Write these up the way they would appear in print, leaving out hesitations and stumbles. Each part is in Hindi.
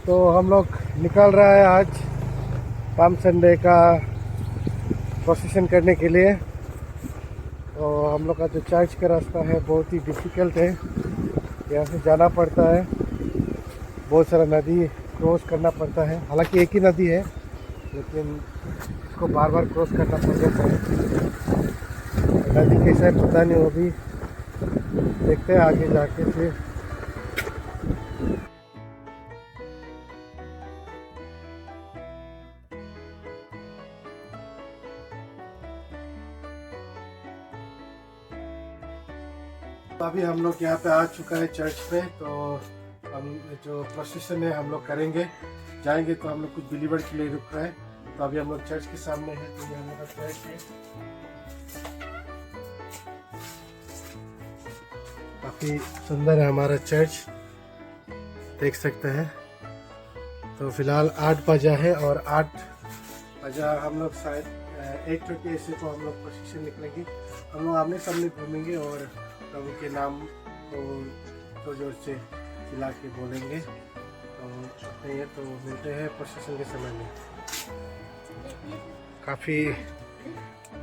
तो हम लोग निकल रहा है आज पाम संडे का प्रोसेशन करने के लिए। तो हम लोग का जो चर्च का रास्ता है बहुत ही डिफ़िकल्ट है, यहाँ से जाना पड़ता है, बहुत सारा नदी क्रॉस करना पड़ता है। हालांकि एक ही नदी है लेकिन इसको बार बार क्रॉस करना पड़ जाता है। नदी कैसा है पता नहीं, वो भी देखते हैं आगे जाके फिर। अभी हम लोग यहाँ पे आ चुका है चर्च पे। तो हम जो प्रोसेशन है हम लोग करेंगे, जाएंगे तो हम लोग कुछ बिलीवर के लिए रुक रहे हैं। तो अभी हम लोग चर्च के सामने हैं, तो ये हमारा चर्च है। काफ़ी सुंदर है हमारा चर्च, देख सकते हैं। तो फिलहाल 8 बजा है और 8 बजा हम लोग शायद 8:30 ऐसे को हम लोग प्रोसेशन निकलेंगे। हम लोग आमने सामने घूमेंगे और प्रभु के नाम को जोर जोर से चिल्ला के बोलेंगे। तो ये तो मिलते हैं प्रोसेशन के समय में। काफ़ी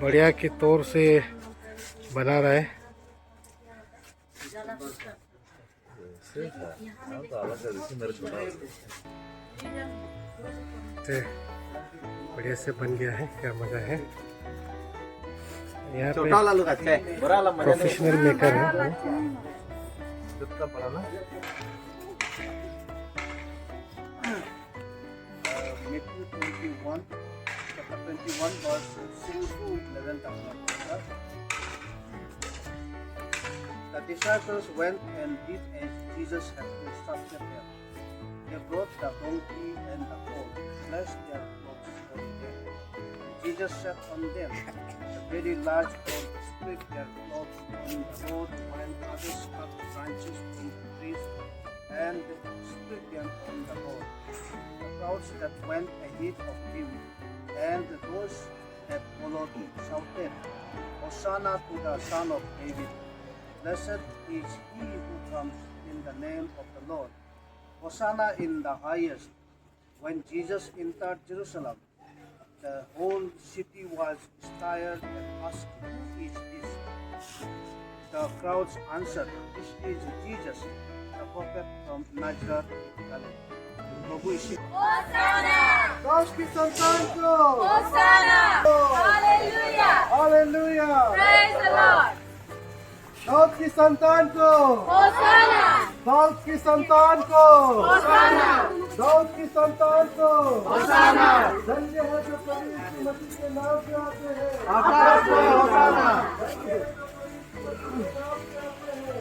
बढ़िया के तौर से बना रहा है, बढ़िया से बन गया है। क्या मजा है, यहाँ पे प्रोफेशनल मेकर है। Matthew 21, chapter 21, verse 6 to 11. The disciples went and did as Jesus had instructed them. They brought the donkey and the colt, placed their clothes on them. Jesus sat on them. A very large crowd spread their clothes on the road, while others cut branches from the trees and spread them on the road. The crowds that went ahead of him and those that followed shouted, Hosanna to the Son of David! Blessed is he who comes in the name of the Lord! Hosanna in the highest! When Jesus entered Jerusalem, the whole city was stirred and asked, Who is this? The crowds answered, This is Jesus, the prophet from Nazareth in Galilee. प्रभु यीशु दाऊद की संतान को Hosanna! Hallelujah! Hallelujah, Praise the Lord! Dawood की संतान को Hosanna! दाऊद की संतान को Hosanna! दाऊद की संतान को Hosanna! धन्य है जो प्रभु यीशु मसीह के नाम से आते हैं। आकाश में होसाना,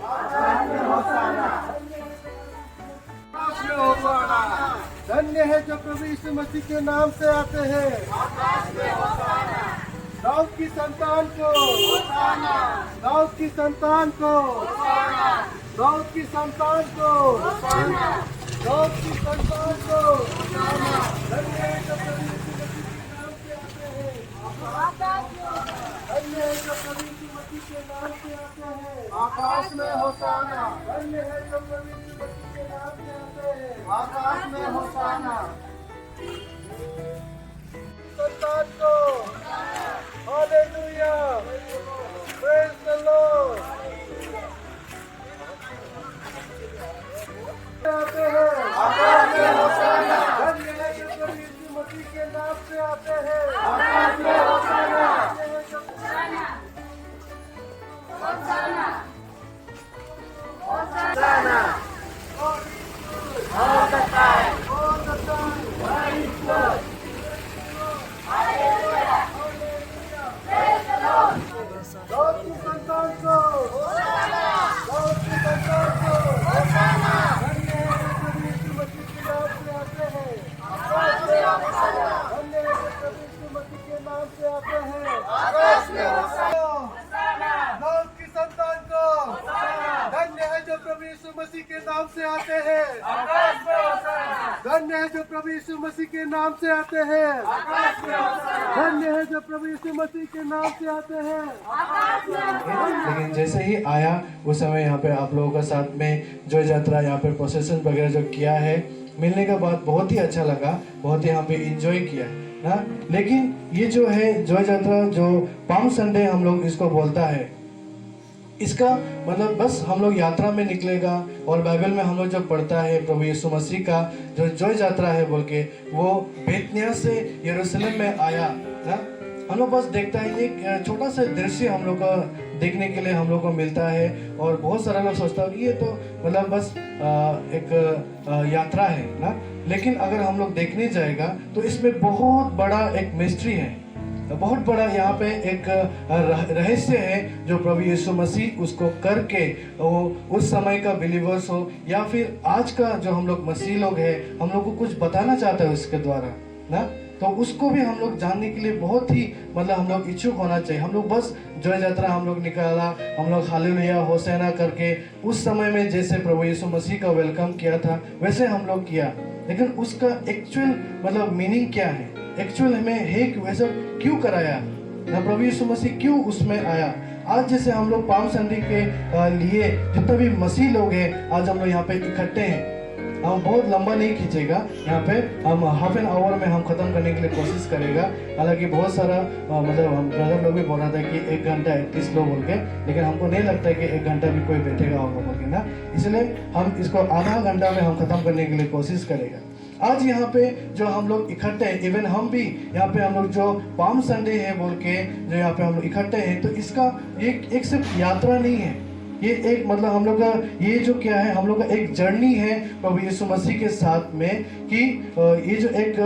आकाश में होसाना, आकाश में होसाना। धन्य है जो प्रभु यीशु मसीह के नाम से आते हैं। दाऊद की संतान को, दाऊद की संतान को, दाऊद की संतान को, दाऊद की संतान को। धन्य है जो प्रभु यीशु मसीह के नाम से आते हैं। धन्य है जो प्रभु यीशु मसीह के नाम से आते हैं। आकाश में होसाना। धन्य है जो प्रभु यीशु मसीह के नाम से आते हैं। आकाश में होसाना। संतान को हालेलुया, प्रेज द लॉर्ड। आते हैं, आकाश में होसाना। धन्य है जो प्रभु यीशु मसीह के नाम से आते हैं। आकाश में होसाना। Hosanna! Hosanna. All the time. All the time. God is good. Hallelujah! Praise the Lord! Dawood की संतान को Hosanna! दाऊद की संतान को Hosanna! धन्य है जो प्रभु यीशु मसीह के नाम से आते हैं। आकाश में होसाना! धन्य है जो प्रभु यीशु मसीह के नाम से आते हैं। आकाश में होसाना! दाऊद की संतान को धन्य है जो प्रभु यीशु मसीह के नाम से आते हैं। आकाश में होसाना! धन्य है जो प्रभु यीशु मसीह के नाम से आते हैं। आकाश में होसाना! धन्य है जो प्रभु यीशु मसीह के नाम से आते हैं। आकाश में होसाना! लेकिन जैसे ही आया उस समय यहाँ पे आप लोगों के साथ में जो यात्रा यहाँ पे प्रोसेसन वगैरह जो किया है मिलने के बाद बहुत ही अच्छा लगा, बहुत ही यहाँ पे एंजॉय किया ना। लेकिन ये जो है जॉय यात्रा, जो पाम संडे हम लोग इसको बोलता है, इसका मतलब बस हम लोग यात्रा में निकलेगा, और बाइबल में हम लोग जो पढ़ता है प्रभु यीशु मसीह का जो जॉय यात्रा है बोल के, वो बेतनिया से यरूशलेम में आया ना। हम लोग बस देखता है, ये छोटा सा दृश्य हम लोग को देखने के लिए हम लोग को मिलता है, और बहुत सारा लोग सोचता है कि ये तो मतलब बस एक यात्रा है ना। लेकिन अगर हम लोग देखने जाएगा तो इसमें बहुत बड़ा एक मिस्ट्री है, बहुत बड़ा यहाँ पे एक रहस्य है जो प्रभु यीशु मसीह उसको करके, वो उस समय का बिलीवर्स हो या फिर आज का जो हम लोग मसीह लोग हैं, हम लोग को कुछ बताना चाहते हैं उसके द्वारा ना। तो उसको भी हम लोग जानने के लिए बहुत ही मतलब हम लोग इच्छुक होना चाहिए। हम लोग बस जॉय यात्रा हम लोग निकाला, हम लोग हालेलुया होसैना करके उस समय में जैसे प्रभु यीशु मसीह का वेलकम किया था वैसे हम लोग किया, लेकिन उसका एक्चुअल मतलब मीनिंग क्या है, एक्चुअल हमें है कि वैसा क्यों कराया ना, प्रभु यीशु मसीह क्यों उसमें आया। आज जैसे हम लोग पाम संडे के लिए जितने भी मसीह लोग हैं, आज हम लोग यहाँ पे इकट्ठे हैं। हम बहुत लंबा नहीं खींचेगा, यहाँ पे हम हाफ एन आवर में हम खत्म करने के लिए कोशिश करेगा। हालांकि बहुत सारा मतलब हम ब्रदर लोग भी बोल रहा था कि 1 घंटा एटलीस्ट लो बोल के, लेकिन हमको नहीं लगता है कि 1 घंटा भी कोई बैठेगा होगा बोल के ना, इसलिए हम इसको आधा घंटा में हम खत्म करने के लिए कोशिश करेगा। आज यहाँ पे जो हम लोग इकट्ठे हैं, इवन हम भी यहाँ पे हम लोग जो पाम संडे है बोल के जो यहाँ पे हम लोग इकट्ठे हैं, तो इसका एक सिर्फ यात्रा नहीं है, ये एक मतलब हम लोग का ये जो क्या है, हम लोग का एक जर्नी है प्रभु यीशु मसीह के साथ में, कि ये जो एक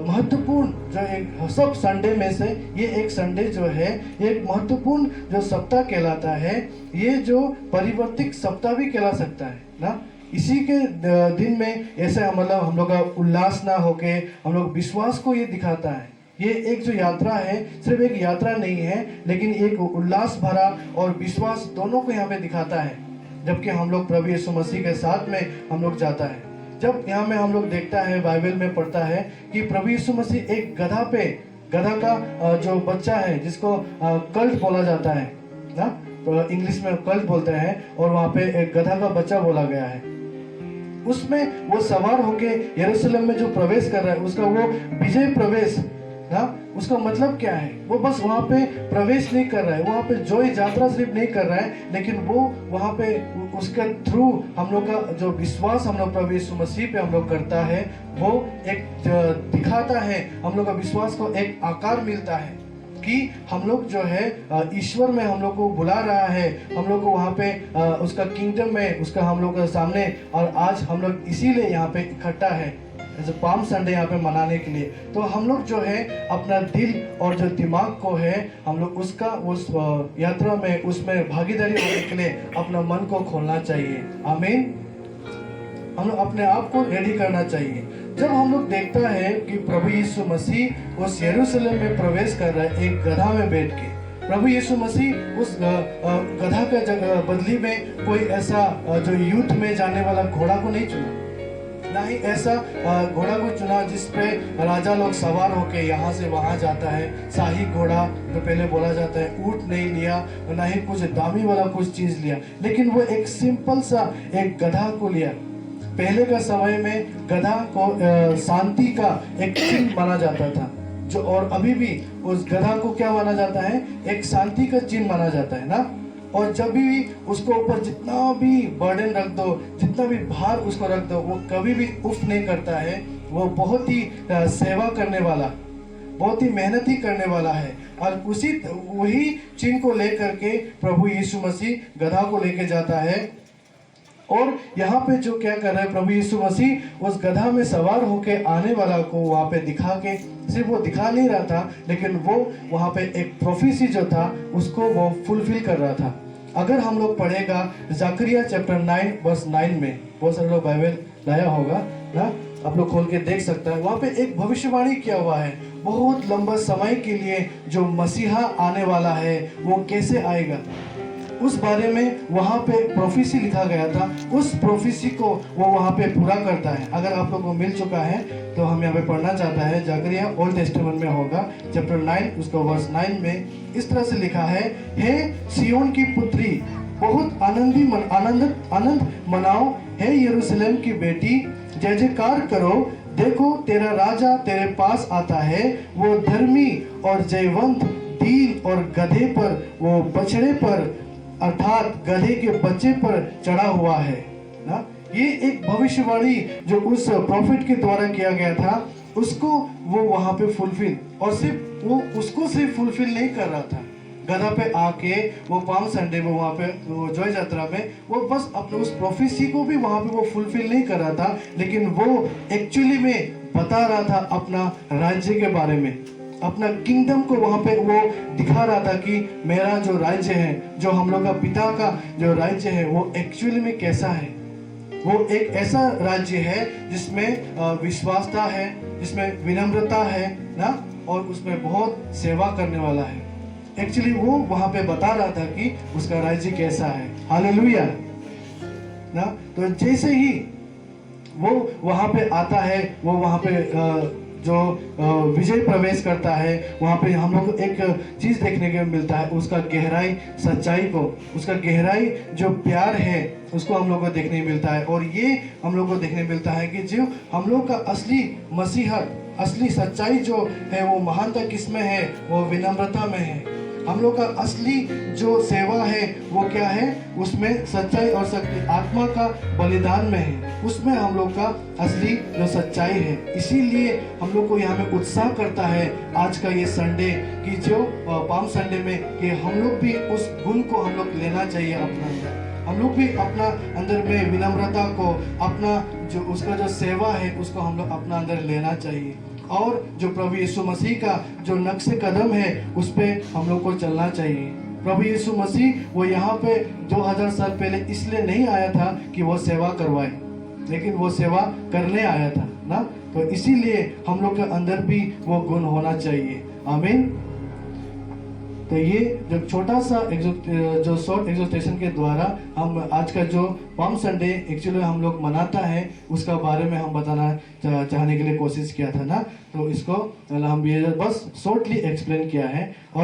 महत्वपूर्ण जो एक सब संडे में से ये एक संडे जो है, ये एक महत्वपूर्ण जो सप्ताह कहलाता है, ये जो परिवर्तित सप्ताह भी कहला सकता है ना। इसी के दिन में ऐसे मतलब हम लोग का उल्लास ना होके हम लोग विश्वास को ये दिखाता है। ये एक जो यात्रा है सिर्फ एक यात्रा नहीं है, लेकिन एक उल्लास भरा और विश्वास दोनों को यहाँ पे दिखाता है, जबकि हम लोग प्रभु यीशु मसीह के साथ में हम लोग जाता है। जब यहाँ में हम लोग देखता है, बाइबल में पढ़ता है कि प्रभु यीशु मसीह एक गधा का जो बच्चा है जिसको कल्ट बोला जाता है ना, इंग्लिश में कल्ट बोलते हैं, और वहाँ पे एक गधा का बच्चा बोला गया है। उसमें वो सवार होके यरूशलेम में जो प्रवेश कर रहा है, उसका वो विजय प्रवेश ना, उसका मतलब क्या है, वो बस वहाँ पे प्रवेश नहीं कर रहा है, वहाँ पे जॉय यात्रा सिर्फ नहीं कर रहा है, लेकिन वो वहाँ पे उसके थ्रू हम लोग का जो विश्वास हम लोग प्रभु यीशु मसीह पे हम लोग करता है, वो एक दिखाता है, हम लोग का विश्वास को एक आकार मिलता है कि हम लोग जो है ईश्वर में हम लोग को बुला रहा है, हम लोग को वहाँ पे उसका किंगडम में उसका हम लोग के सामने, और आज हम लोग इसीलिए यहाँ पे इकट्ठा है जैसे पाम संडे यहाँ पे मनाने के लिए। तो हम लोग जो है अपना दिल और जो दिमाग को है हम लोग उसका उस यात्रा में उसमें भागीदारी होने के लिए अपना मन को खोलना चाहिए। आमीन। हम लोग अपने आप को रेडी करना चाहिए। जब हम लोग देखता है कि प्रभु यीशु मसीह उस यरूशलेम में प्रवेश कर रहा है एक गधा में बैठ के, प्रभु यीशु मसीह उस गधा का जगह बदली में कोई ऐसा जो युद्ध में जाने वाला घोड़ा को नहीं चुना, ना ही ऐसा घोड़ा को चुना जिसपे राजा लोग सवार होके यहाँ से वहाँ जाता है। शाही घोड़ा जो पहले बोला जाता है, ऊंट नहीं लिया, ना ही कुछ दामी वाला कुछ चीज लिया, लेकिन वो एक सिंपल सा एक गधा को लिया। पहले का समय में गधा को शांति का एक चिन्ह माना जाता था, जो और अभी भी उस गधा को क्या माना जाता है, एक शांति का चिन्ह माना जाता है ना। और जब भी उसको ऊपर जितना भी बर्डन रख दो, जितना भी भार उसको रख दो, वो कभी भी उफ नहीं करता है। वो बहुत ही सेवा करने वाला, बहुत ही मेहनती करने वाला है। और उसी वही चिन्ह को लेकर के प्रभु यीशु मसीह गधा को लेके जाता है। और यहाँ पे जो क्या कर रहा है, प्रभु यीशु मसीह उस गधा में सवार होके आने वाला को वहाँ पे दिखा के, सिर्फ वो दिखा नहीं रहा था, लेकिन वो वहाँ पे एक प्रोफेसी जो था उसको वो फुलफिल कर रहा था। अगर हम लोग पढ़ेगा जकरिया चैप्टर 9 वर्स 9 में, बहुत सारे लोग बाइबल लाया होगा ना, आप लोग खोल के देख सकता है। वहाँ पे एक भविष्यवाणी किया हुआ है, बहुत लंबा समय के लिए जो मसीहा आने वाला है वो कैसे आएगा, उस बारे में वहाँ पे प्रोफेसी लिखा गया था। उस प्रोफेसी को वो वहाँ पे पूरा करता है। अगर आप लोगों को मिल चुका है तो हम यहाँ पे पढ़ना चाहता है। जकरिया ओल्ड टेस्टामेंट में होगा चैप्टर 9 उसका वर्स 9 में इस तरह से लिखा है, हे सियोन की पुत्री बहुत आनंद मनाओ, हे यरूशलेम की बेटी जय जयकार करो, देखो तेरा राजा तेरे पास आता है, वो धर्मी और जयवंत, दीन और गधे पर, वो बछड़े पर अर्थात गधे के बच्चे पर चढ़ा हुआ है ना। ये एक भविष्यवाणी जो उस प्रॉफिट के द्वारा किया गया था, उसको वो वहां पे फुलफिल, और सिर्फ वो उसको सिर्फ फुलफिल नहीं कर रहा था गधा पे आके, वो पाम संडे में वहां पे वो जॉय यात्रा में वो बस अपने उस प्रोफेसी को भी वहां पे वो फुलफिल नहीं कर रहा था, लेकिन वो एक्चुअली में बता रहा था अपना राज्य के बारे में, अपना किंगडम को वहां पे वो दिखा रहा था कि मेरा जो राज्य है, जो हम लोग का पिता का जो राज्य है, वो एक्चुअली में कैसा है। वो एक ऐसा राज्य है जिसमें विश्वासता है, जिसमें विनम्रता है ना, और उसमें बहुत सेवा करने वाला है। एक्चुअली वो वहां पे बता रहा था कि उसका राज्य कैसा है। हालेलुया ना। तो जैसे ही वो वहां पे आता है, वो वहां पे जो विजय प्रवेश करता है, वहां पे हम लोग एक चीज देखने को मिलता है, उसका गहराई, सच्चाई को, उसका गहराई जो प्यार है, उसको हम लोग को देखने मिलता है। और ये हम लोग को देखने मिलता है कि जो हम लोग का असली मसीहत, असली सच्चाई जो है, वो महानता किसमें है, वो विनम्रता में है। हम लोग का असली जो सेवा है वो क्या है, उसमें सच्चाई और शक्ति आत्मा का बलिदान में है, उसमें हम लोग का असली जो सच्चाई है। इसीलिए हम लोग को यहाँ में उत्साह करता है आज का ये संडे, कि जो पाम संडे में, कि हम लोग भी उस गुण को हम लोग लेना चाहिए अपना अंदर। हम लोग भी अपना अंदर में विनम्रता को, अपना जो उसका जो सेवा है, उसको हम लोग अपना अंदर लेना चाहिए। और जो प्रभु यीशु मसीह का जो नक्शे कदम है, उस पे हम लोग को चलना चाहिए। प्रभु यीशु मसीह वो यहाँ पे 2000 साल पहले इसलिए नहीं आया था कि वो सेवा करवाए, लेकिन वो सेवा करने आया था ना। तो इसीलिए हम लोग के अंदर भी वो गुण होना चाहिए। आमीन। तो ये जो छोटा सा जो शॉर्ट एग्जॉर्टेशन के द्वारा हम आज का जो पाम संडे एक्चुअली हम लोग मनाता है, उसका बारे में हम बताना चाहने के लिए कोशिश किया था ना। तो इसको हम ये बस शॉर्टली एक्सप्लेन किया है। और